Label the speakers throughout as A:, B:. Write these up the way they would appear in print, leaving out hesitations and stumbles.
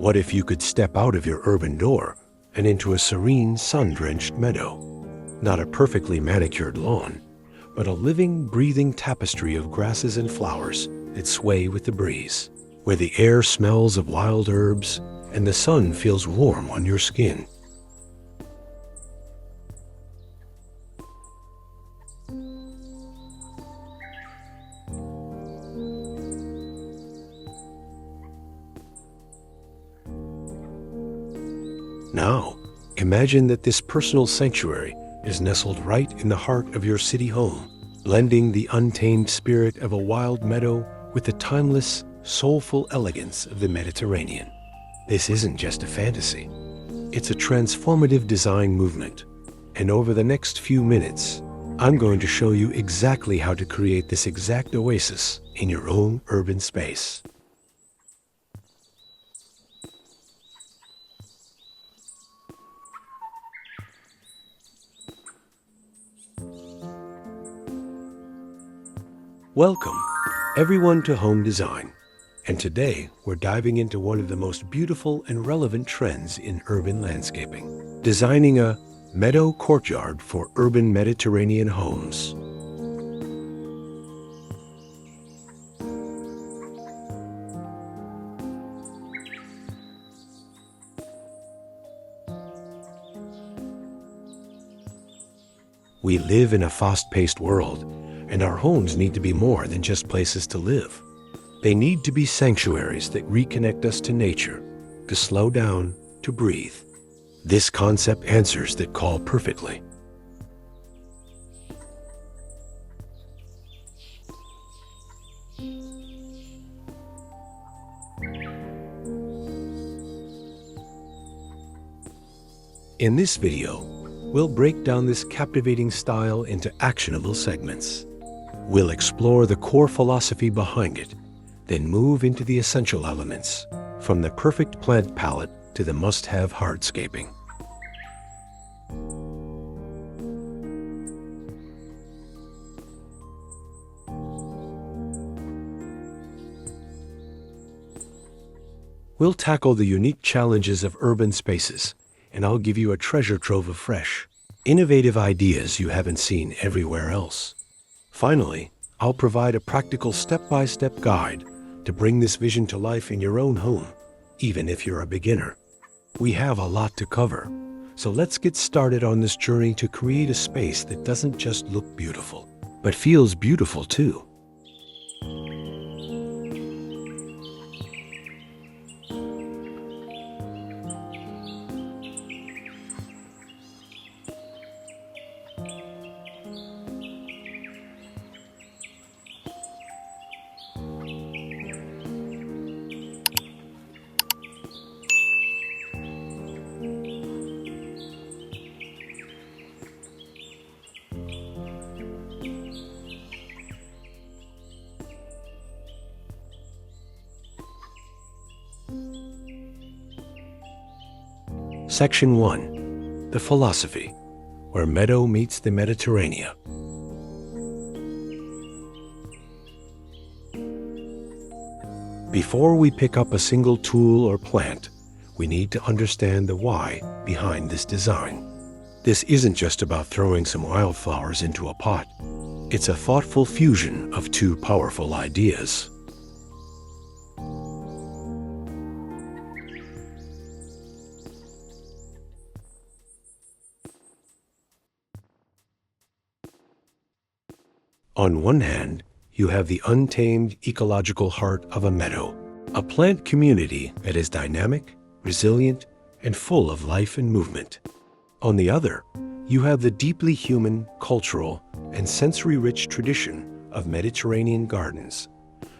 A: What if you could step out of your urban door and into a serene, sun-drenched meadow? Not a perfectly manicured lawn, but a living, breathing tapestry of grasses and flowers that sway with the breeze, where the air smells of wild herbs and the sun feels warm on your skin. Now, imagine that this personal sanctuary is nestled right in the heart of your city home, blending the untamed spirit of a wild meadow with the timeless, soulful elegance of the Mediterranean. This isn't just a fantasy. It's a transformative design movement. And over the next few minutes, I'm going to show you exactly how to create this exact oasis in your own urban space. Welcome, everyone, to Home Design. And today, we're diving into one of the most beautiful and relevant trends in urban landscaping, designing a meadow courtyard for urban Mediterranean homes. We live in a fast-paced world, and our homes need to be more than just places to live. They need to be sanctuaries that reconnect us to nature, to slow down, to breathe. This concept answers that call perfectly. In this video, we'll break down this captivating style into actionable segments. We'll explore the core philosophy behind it, then move into the essential elements, from the perfect plant palette to the must-have hardscaping. We'll tackle the unique challenges of urban spaces, and I'll give you a treasure trove of fresh, innovative ideas you haven't seen everywhere else. Finally, I'll provide a practical step-by-step guide to bring this vision to life in your own home, even if you're a beginner. We have a lot to cover, so let's get started on this journey to create a space that doesn't just look beautiful, but feels beautiful too. Section 1. The Philosophy, where meadow meets the Mediterranean. Before we pick up a single tool or plant, we need to understand the why behind this design. This isn't just about throwing some wildflowers into a pot. It's a thoughtful fusion of two powerful ideas. On one hand, you have the untamed ecological heart of a meadow, a plant community that is dynamic, resilient, and full of life and movement. On the other, you have the deeply human, cultural, and sensory-rich tradition of Mediterranean gardens,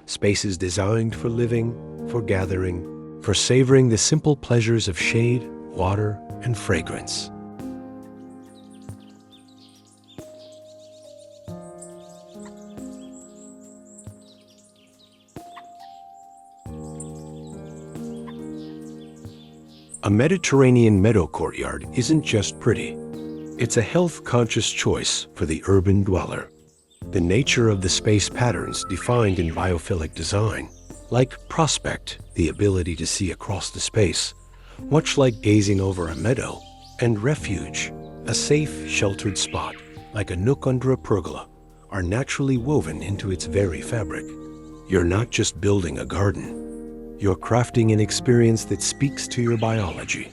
A: spaces designed for living, for gathering, for savoring the simple pleasures of shade, water, and fragrance. A Mediterranean meadow courtyard isn't just pretty. It's a health-conscious choice for the urban dweller. The nature of the space patterns defined in biophilic design, like prospect, the ability to see across the space, much like gazing over a meadow, and refuge, a safe, sheltered spot, like a nook under a pergola, are naturally woven into its very fabric. You're not just building a garden, you're crafting an experience that speaks to your biology.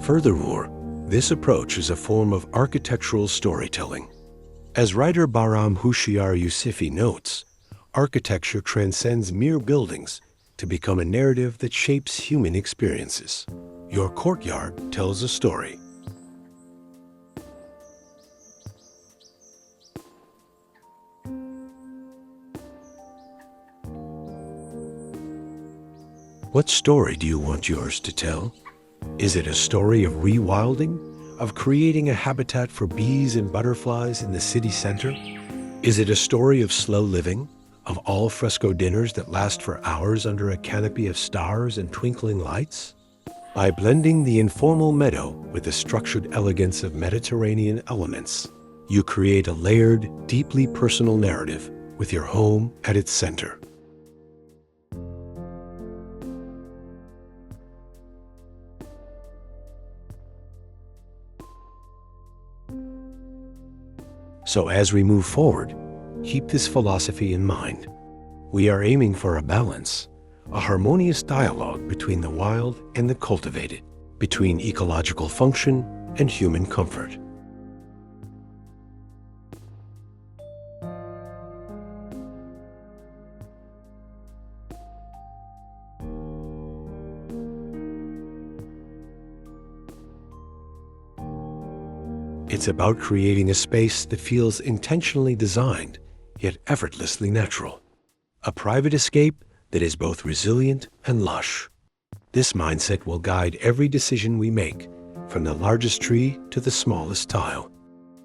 A: Furthermore, this approach is a form of architectural storytelling. As writer Bahram Hushyar Yusufi notes, architecture transcends mere buildings to become a narrative that shapes human experiences. Your courtyard tells a story. What story do you want yours to tell? Is it a story of rewilding, of creating a habitat for bees and butterflies in the city center? Is it a story of slow living, of al fresco dinners that last for hours under a canopy of stars and twinkling lights? By blending the informal meadow with the structured elegance of Mediterranean elements, you create a layered, deeply personal narrative with your home at its center. So as we move forward, keep this philosophy in mind. We are aiming for a balance, a harmonious dialogue between the wild and the cultivated, between ecological function and human comfort. It's about creating a space that feels intentionally designed, yet effortlessly natural. A private escape that is both resilient and lush. This mindset will guide every decision we make, from the largest tree to the smallest tile.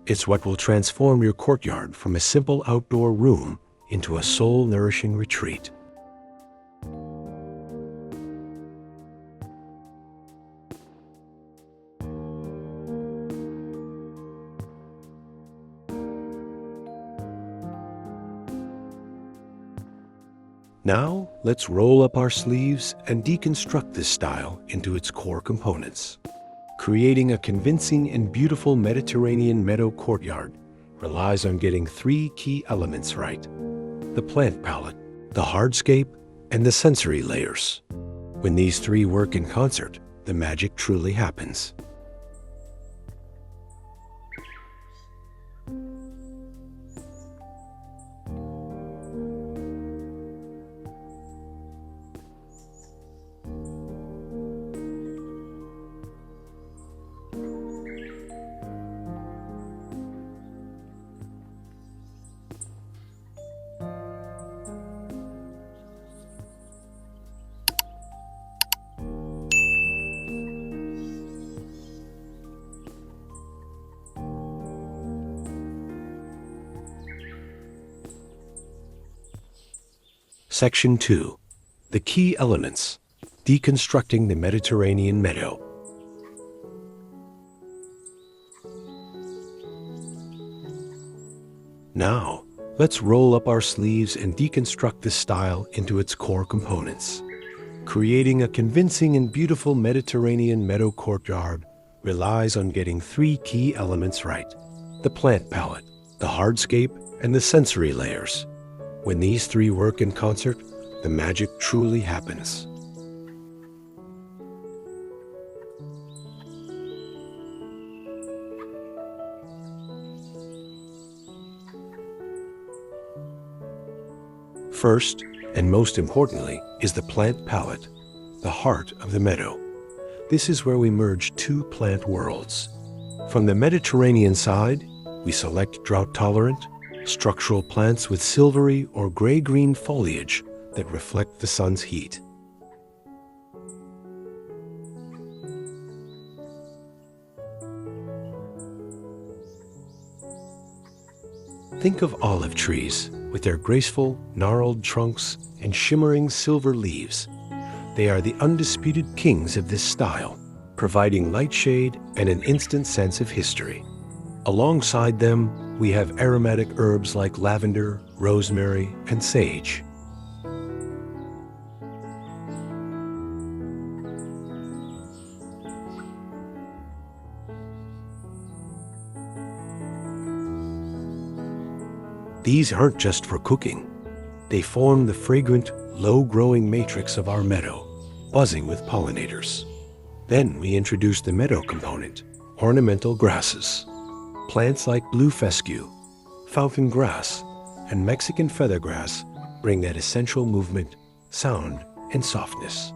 A: It's what will transform your courtyard from a simple outdoor room into a soul-nourishing retreat. Now, let's roll up our sleeves and deconstruct this style into its core components. Creating a convincing and beautiful Mediterranean meadow courtyard relies on getting three key elements right: the plant palette, the hardscape, and the sensory layers. When these three work in concert, the magic truly happens. Section 2. The key elements. Deconstructing the Mediterranean meadow. Now, let's roll up our sleeves and deconstruct this style into its core components. Creating a convincing and beautiful Mediterranean meadow courtyard relies on getting three key elements right: the plant palette, the hardscape, and the sensory layers. When these three work in concert, the magic truly happens. First, and most importantly, is the plant palette, the heart of the meadow. This is where we merge two plant worlds. From the Mediterranean side, we select drought-tolerant, structural plants with silvery or gray-green foliage that reflect the sun's heat. Think of olive trees with their graceful, gnarled trunks and shimmering silver leaves. They are the undisputed kings of this style, providing light shade and an instant sense of history. Alongside them, we have aromatic herbs like lavender, rosemary, and sage. These aren't just for cooking. They form the fragrant, low-growing matrix of our meadow, buzzing with pollinators. Then we introduce the meadow component, ornamental grasses. Plants like blue fescue, fountain grass, and Mexican feathergrass bring that essential movement, sound, and softness.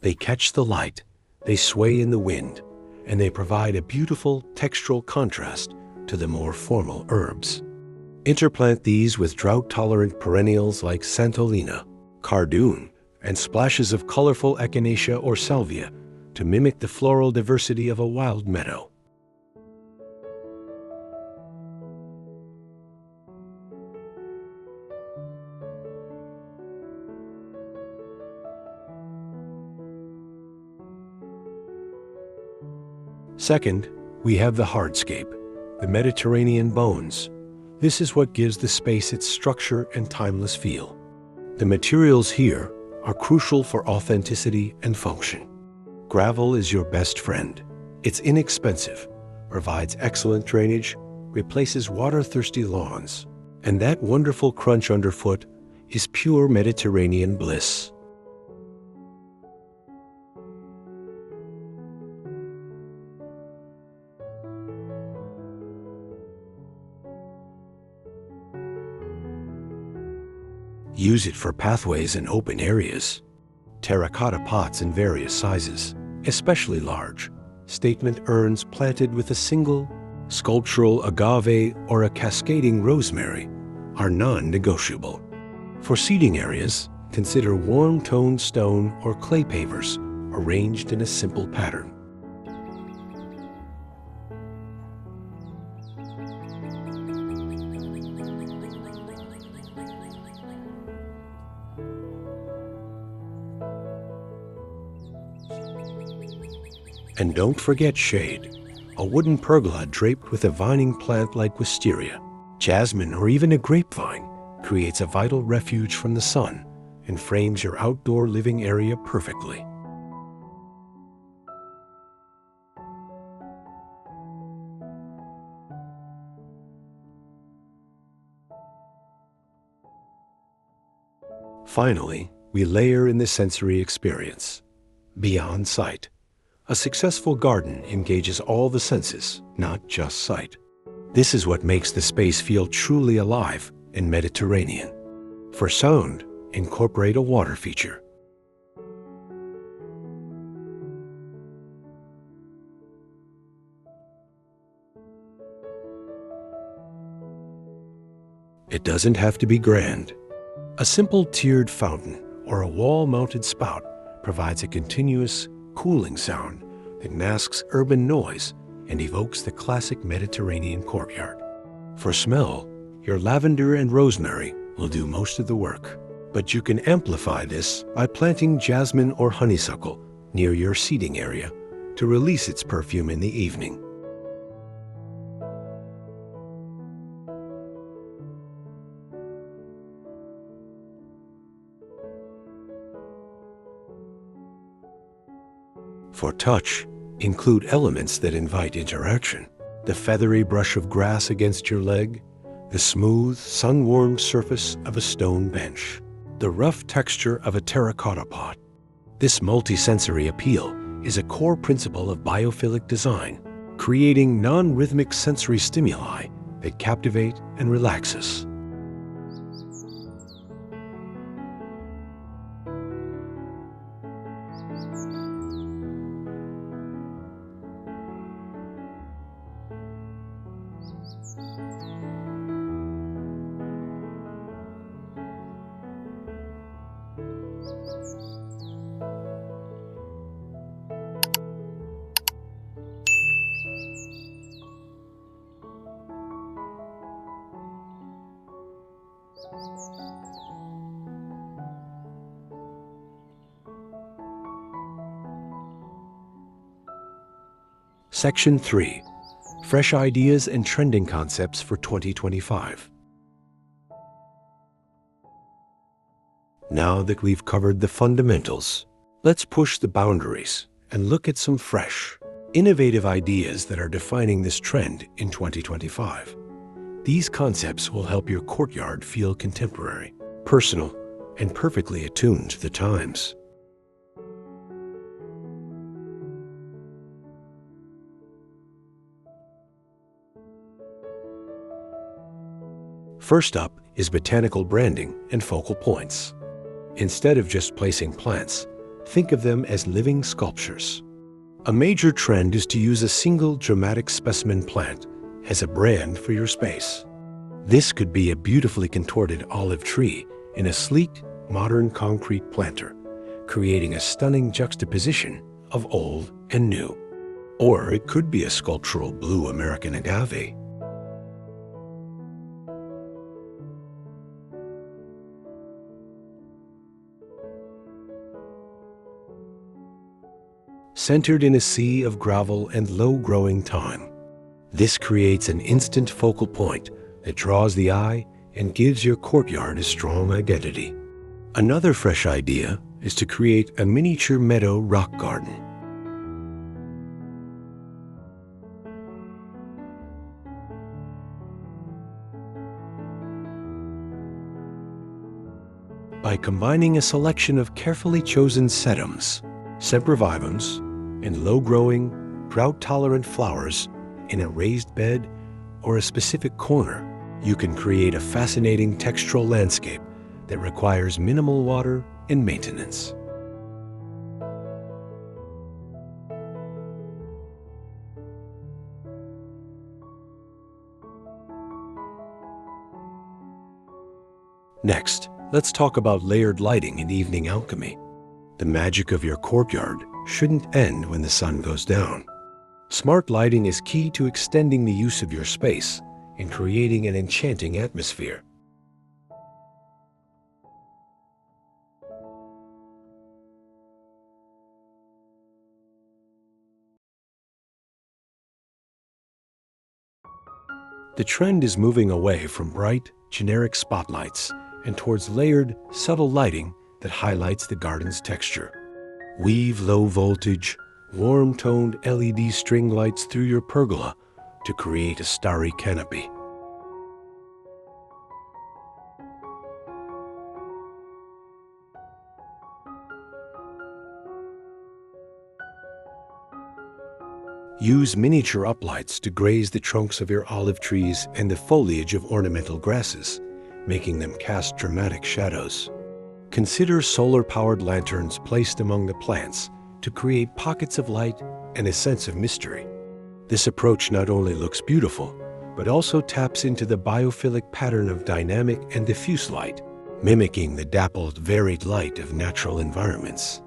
A: They catch the light, they sway in the wind, and they provide a beautiful textural contrast to the more formal herbs. Interplant these with drought-tolerant perennials like Santolina, cardoon, and splashes of colorful echinacea or salvia to mimic the floral diversity of a wild meadow. Second, we have the hardscape, the Mediterranean bones. This is what gives the space its structure and timeless feel. The materials here are crucial for authenticity and function. Gravel is your best friend. It's inexpensive, provides excellent drainage, replaces water-thirsty lawns, and that wonderful crunch underfoot is pure Mediterranean bliss. Use it for pathways and open areas. Terracotta pots in various sizes, especially large. Statement urns planted with a single sculptural agave or a cascading rosemary are non-negotiable. For seating areas, consider warm-toned stone or clay pavers arranged in a simple pattern. And don't forget shade. A wooden pergola draped with a vining plant like wisteria, jasmine, or even a grapevine creates a vital refuge from the sun and frames your outdoor living area perfectly. Finally, we layer in the sensory experience. Beyond sight. A successful garden engages all the senses, not just sight. This is what makes the space feel truly alive and Mediterranean. For sound, incorporate a water feature. It doesn't have to be grand. A simple tiered fountain or a wall-mounted spout provides a continuous, cooling sound that masks urban noise and evokes the classic Mediterranean courtyard. For smell, your lavender and rosemary will do most of the work, but you can amplify this by planting jasmine or honeysuckle near your seating area to release its perfume in the evening. For touch, include elements that invite interaction. The feathery brush of grass against your leg, the smooth, sun-warmed surface of a stone bench, the rough texture of a terracotta pot. This multisensory appeal is a core principle of biophilic design, creating non-rhythmic sensory stimuli that captivate and relax us. Section 3. Fresh ideas and trending concepts for 2025. Now that we've covered the fundamentals, let's push the boundaries and look at some fresh, innovative ideas that are defining this trend in 2025. These concepts will help your courtyard feel contemporary, personal, and perfectly attuned to the times. First up is botanical branding and focal points. Instead of just placing plants, think of them as living sculptures. A major trend is to use a single dramatic specimen plant as a brand for your space. This could be a beautifully contorted olive tree in a sleek, modern concrete planter, creating a stunning juxtaposition of old and new. Or it could be a sculptural blue American agave. Centered in a sea of gravel and low-growing thyme. This creates an instant focal point that draws the eye and gives your courtyard a strong identity. Another fresh idea is to create a miniature meadow rock garden. By combining a selection of carefully chosen sedums, sempervivums, and low-growing, drought-tolerant flowers in a raised bed or a specific corner, you can create a fascinating textural landscape that requires minimal water and maintenance. Next, let's talk about layered lighting in evening alchemy. The magic of your courtyard shouldn't end when the sun goes down. Smart lighting is key to extending the use of your space and creating an enchanting atmosphere. The trend is moving away from bright, generic spotlights and towards layered, subtle lighting that highlights the garden's texture. Weave low-voltage, warm-toned LED string lights through your pergola to create a starry canopy. Use miniature uplights to graze the trunks of your olive trees and the foliage of ornamental grasses, making them cast dramatic shadows. Consider solar-powered lanterns placed among the plants to create pockets of light and a sense of mystery. This approach not only looks beautiful, but also taps into the biophilic pattern of dynamic and diffuse light, mimicking the dappled, varied light of natural environments.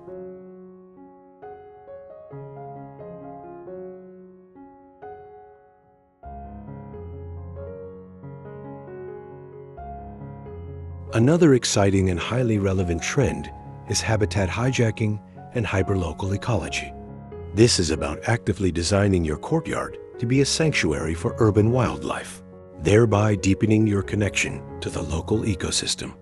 A: Another exciting and highly relevant trend is habitat hijacking and hyperlocal ecology. This is about actively designing your courtyard to be a sanctuary for urban wildlife, thereby deepening your connection to the local ecosystem.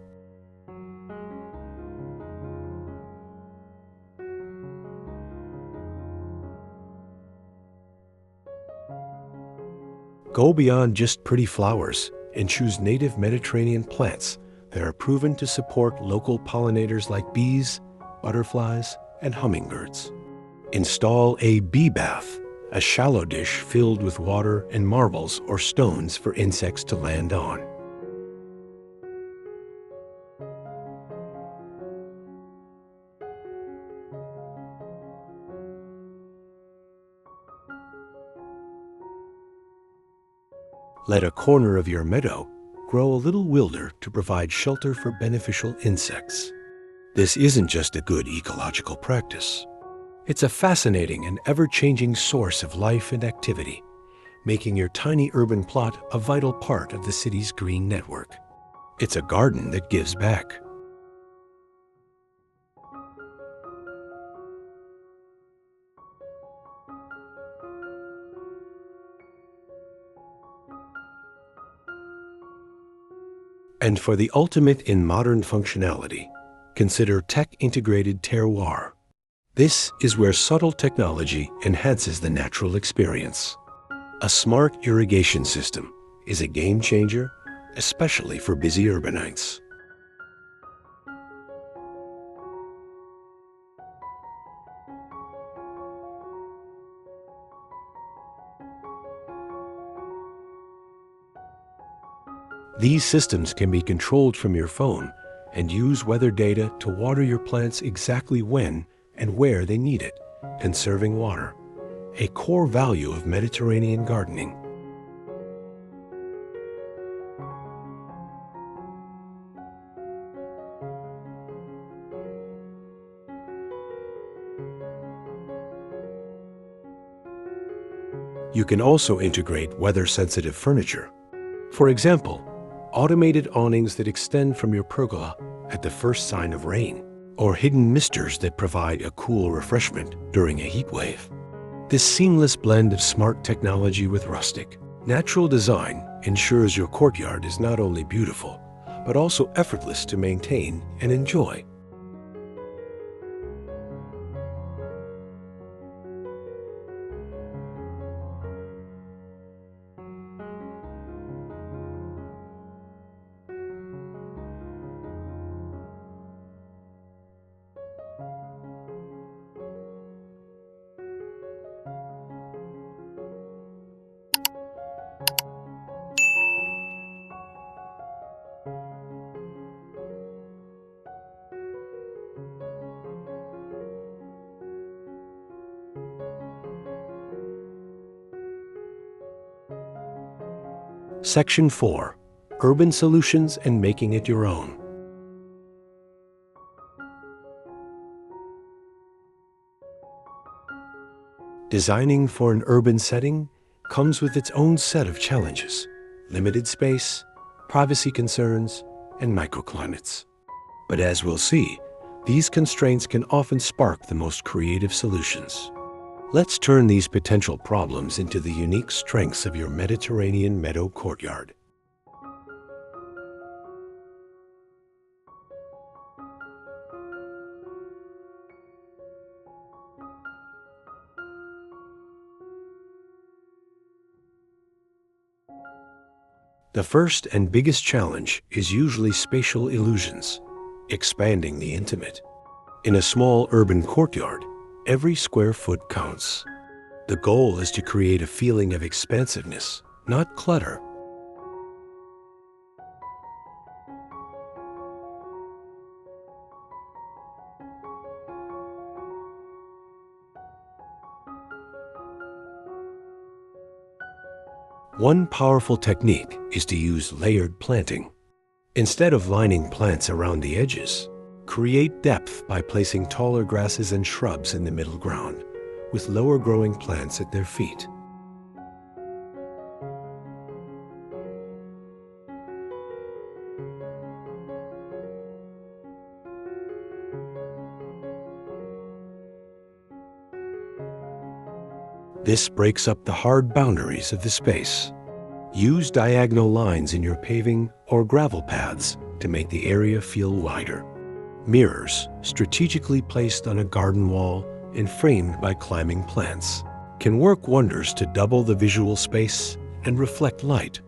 A: Go beyond just pretty flowers and choose native Mediterranean plants that are proven to support local pollinators like bees, butterflies, and hummingbirds. Install a bee bath, a shallow dish filled with water and marbles or stones for insects to land on. Let a corner of your meadow grow a little wilder to provide shelter for beneficial insects. This isn't just a good ecological practice. It's a fascinating and ever-changing source of life and activity, making your tiny urban plot a vital part of the city's green network. It's a garden that gives back. And for the ultimate in modern functionality, consider tech-integrated terroir. This is where subtle technology enhances the natural experience. A smart irrigation system is a game changer, especially for busy urbanites. These systems can be controlled from your phone and use weather data to water your plants exactly when and where they need it, conserving water, a core value of Mediterranean gardening. You can also integrate weather-sensitive furniture. For example, automated awnings that extend from your pergola at the first sign of rain, or hidden misters that provide a cool refreshment during a heat wave. This seamless blend of smart technology with rustic, natural design ensures your courtyard is not only beautiful, but also effortless to maintain and enjoy. Section 4. Urban Solutions and Making It Your Own. Designing for an urban setting comes with its own set of challenges: limited space, privacy concerns, and microclimates. But as we'll see, these constraints can often spark the most creative solutions. Let's turn these potential problems into the unique strengths of your Mediterranean meadow courtyard. The first and biggest challenge is usually spatial illusions, expanding the intimate. In a small urban courtyard, every square foot counts. The goal is to create a feeling of expansiveness, not clutter. One powerful technique is to use layered planting. Instead of lining plants around the edges, create depth by placing taller grasses and shrubs in the middle ground, with lower growing plants at their feet. This breaks up the hard boundaries of the space. Use diagonal lines in your paving or gravel paths to make the area feel wider. Mirrors, strategically placed on a garden wall and framed by climbing plants, can work wonders to double the visual space and reflect light.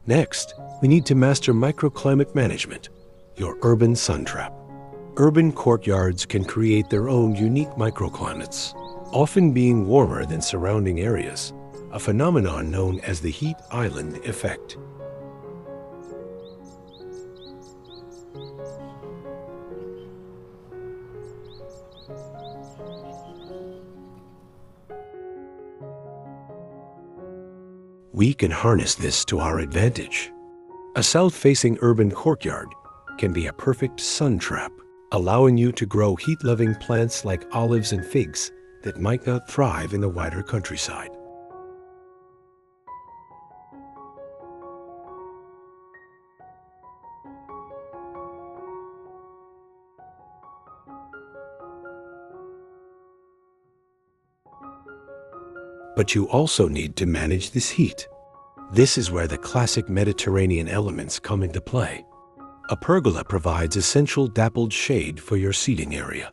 A: Next, we need to master microclimate management, your urban sun trap. Urban courtyards can create their own unique microclimates, often being warmer than surrounding areas, a phenomenon known as the heat island effect. We can harness this to our advantage. A south-facing urban courtyard can be a perfect sun trap, allowing you to grow heat-loving plants like olives and figs that might not thrive in the wider countryside. But you also need to manage this heat. This is where the classic Mediterranean elements come into play. A pergola provides essential dappled shade for your seating area.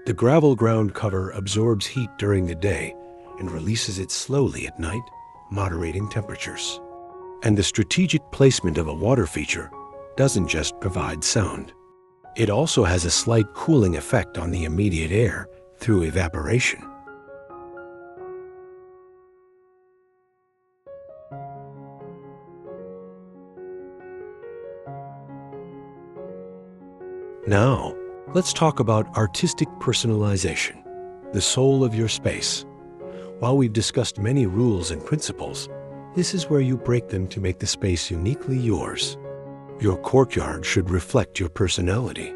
A: The gravel ground cover absorbs heat during the day and releases it slowly at night, moderating temperatures. And the strategic placement of a water feature doesn't just provide sound. It also has a slight cooling effect on the immediate air through evaporation. Now, let's talk about artistic personalization, the soul of your space. While we've discussed many rules and principles, this is where you break them to make the space uniquely yours. Your courtyard should reflect your personality.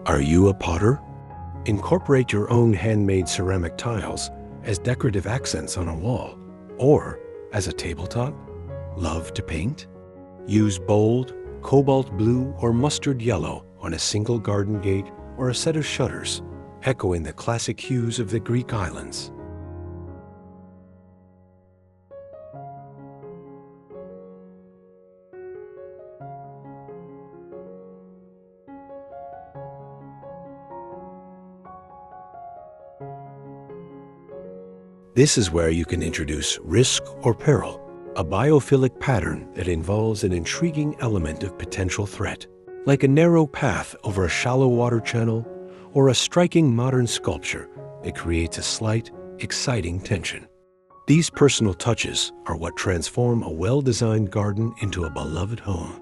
A: Are you a potter? Incorporate your own handmade ceramic tiles as decorative accents on a wall or as a tabletop. Love to paint? Use bold, cobalt blue or mustard yellow on a single garden gate or a set of shutters, echoing the classic hues of the Greek islands. This is where you can introduce risk or peril, a biophilic pattern that involves an intriguing element of potential threat, like a narrow path over a shallow water channel or a striking modern sculpture that creates a slight, exciting tension. These personal touches are what transform a well-designed garden into a beloved home.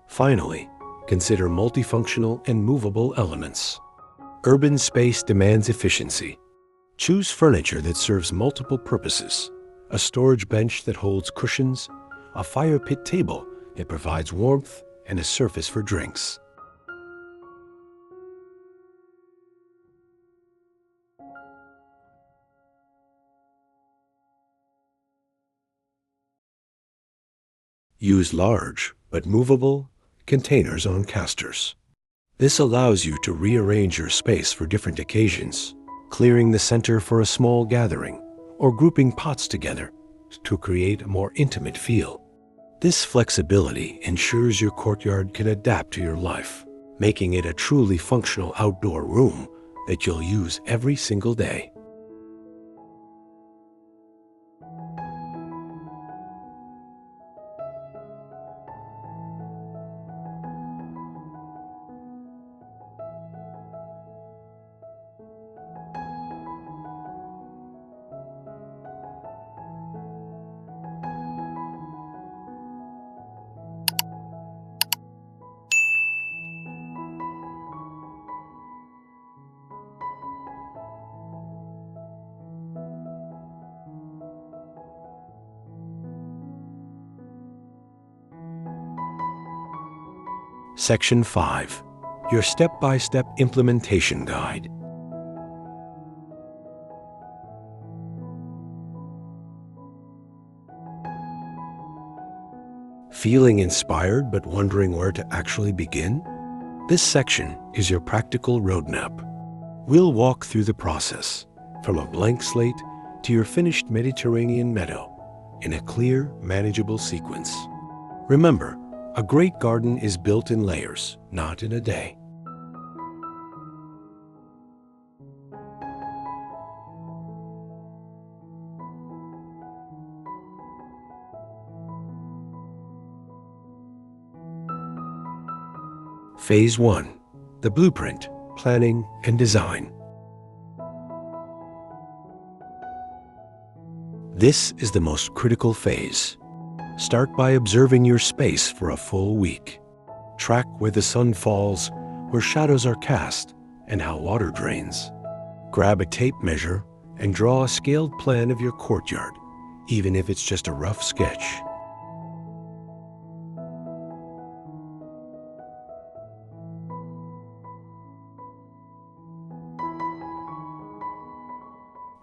A: Finally, consider multifunctional and movable elements. Urban space demands efficiency. Choose furniture that serves multiple purposes: a storage bench that holds cushions, a fire pit table that provides warmth, and a surface for drinks. Use large but movable containers on casters. This allows you to rearrange your space for different occasions, clearing the center for a small gathering or grouping pots together to create a more intimate feel. This flexibility ensures your courtyard can adapt to your life, making it a truly functional outdoor room that you'll use every single day. Section 5. Your step-by-step implementation guide. Feeling inspired but wondering where to actually begin? This section is your practical roadmap. We'll walk through the process, from a blank slate to your finished Mediterranean meadow, in a clear, manageable sequence. Remember, a great garden is built in layers, not in a day. Phase 1. The blueprint, planning, and design. This is the most critical phase. Start by observing your space for a full week. Track where the sun falls, where shadows are cast, and how water drains. Grab a tape measure and draw a scaled plan of your courtyard, even if it's just a rough sketch.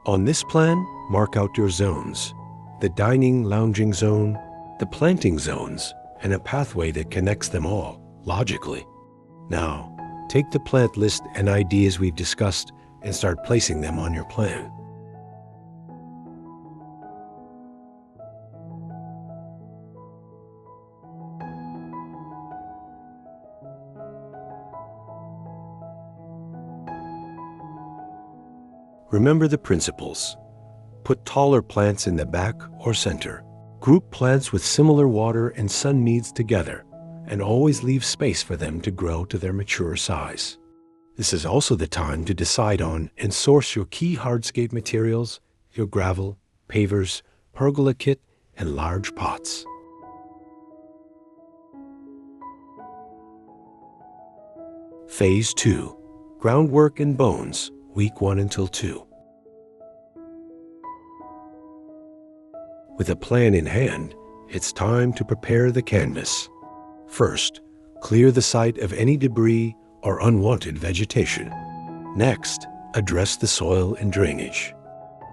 A: On this plan, mark out your zones: the dining lounging zone, the planting zones, and a pathway that connects them all, logically. Now, take the plant list and ideas we've discussed and start placing them on your plan. Remember the principles. Put taller plants in the back or center. Group plants with similar water and sun needs together, and always leave space for them to grow to their mature size. This is also the time to decide on and source your key hardscape materials, your gravel, pavers, pergola kit, and large pots. Phase 2. Groundwork and bones, week 1 until 2. With a plan in hand, it's time to prepare the canvas. First, clear the site of any debris or unwanted vegetation. Next, address the soil and drainage.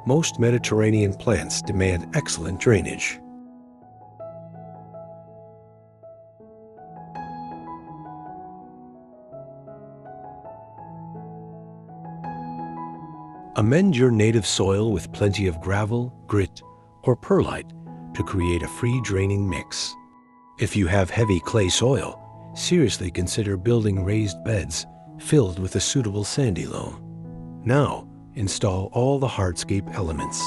A: Most Mediterranean plants demand excellent drainage. Amend your native soil with plenty of gravel, grit, or perlite to create a free-draining mix. If you have heavy clay soil, seriously consider building raised beds filled with a suitable sandy loam. Now, install all the hardscape elements.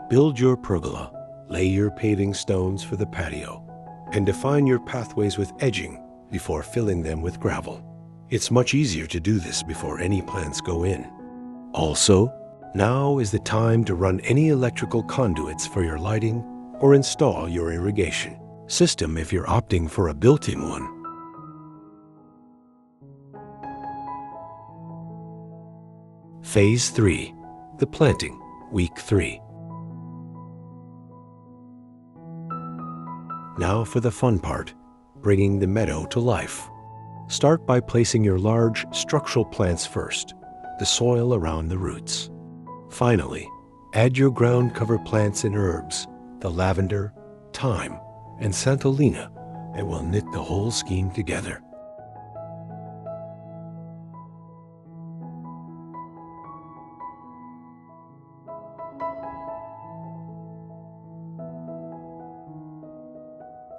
A: Build your pergola, lay your paving stones for the patio, and define your pathways with edging before filling them with gravel. It's much easier to do this before any plants go in. Also, now is the time to run any electrical conduits for your lighting or install your irrigation system if you're opting for a built-in one. Phase 3. The planting, week 3. Now for the fun part, bringing the meadow to life. Start by placing your large structural plants first, the soil around the roots. Finally, add your ground cover plants and herbs, the lavender, thyme, and santolina that will knit the whole scheme together.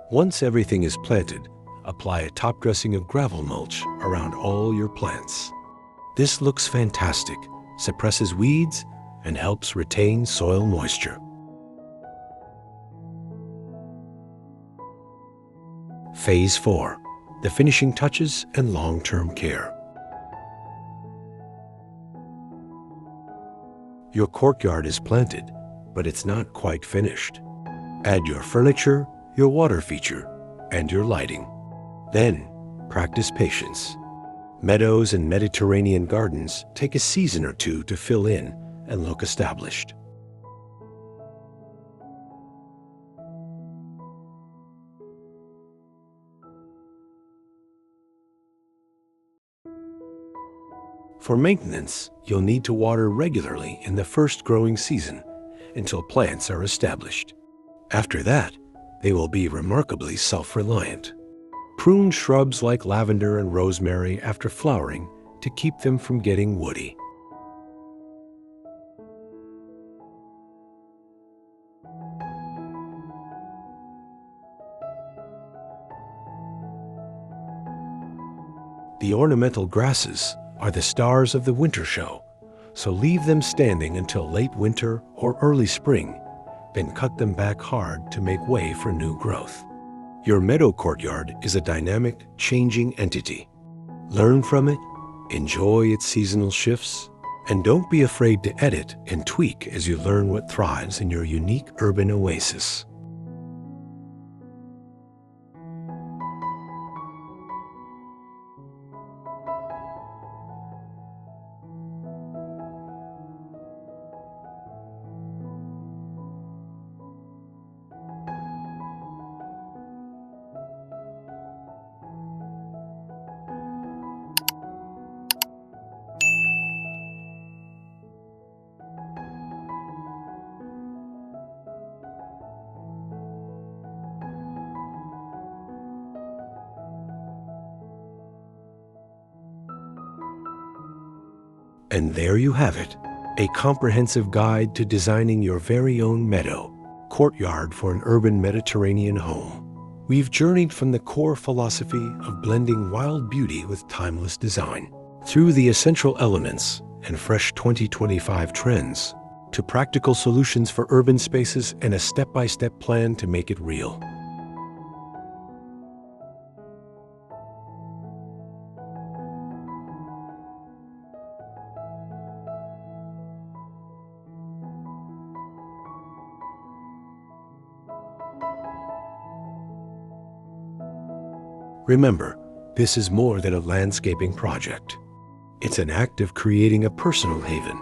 A: Once everything is planted, apply a top dressing of gravel mulch around all your plants. This looks fantastic, suppresses weeds, and helps retain soil moisture. Phase 4. The finishing touches and long-term care. Your courtyard is planted, but it's not quite finished. Add your furniture, your water feature, and your lighting. Then, practice patience. Meadows and Mediterranean gardens take a season or two to fill in and look established. For maintenance, you'll need to water regularly in the first growing season until plants are established. After that, they will be remarkably self-reliant. Prune shrubs like lavender and rosemary after flowering to keep them from getting woody. The ornamental grasses are the stars of the winter show, so leave them standing until late winter or early spring, then cut them back hard to make way for new growth. Your meadow courtyard is a dynamic, changing entity. Learn from it, Enjoy its seasonal shifts, and don't be afraid to edit and tweak as you learn what thrives in your unique urban oasis. And there you have it, a comprehensive guide to designing your very own meadow courtyard for an urban Mediterranean home. We've journeyed from the core philosophy of blending wild beauty with timeless design, through the essential elements and fresh 2025 trends, to practical solutions for urban spaces and a step-by-step plan to make it real. Remember, this is more than a landscaping project. It's an act of creating a personal haven,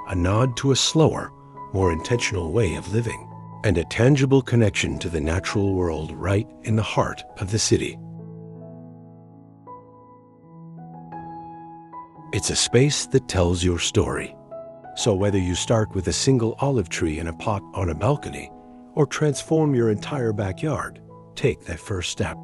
A: a nod to a slower, more intentional way of living, and a tangible connection to the natural world right in the heart of the city. It's a space that tells your story. So whether you start with a single olive tree in a pot on a balcony, or transform your entire backyard, take that first step.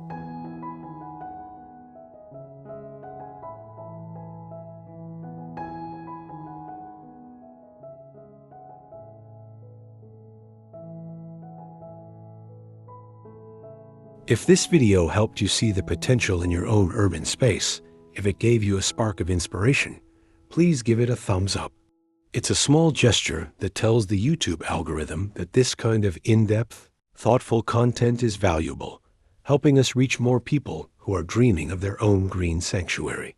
A: If this video helped you see the potential in your own urban space, if it gave you a spark of inspiration, please give it a thumbs up. It's a small gesture that tells the YouTube algorithm that this kind of in-depth, thoughtful content is valuable, helping us reach more people who are dreaming of their own green sanctuary.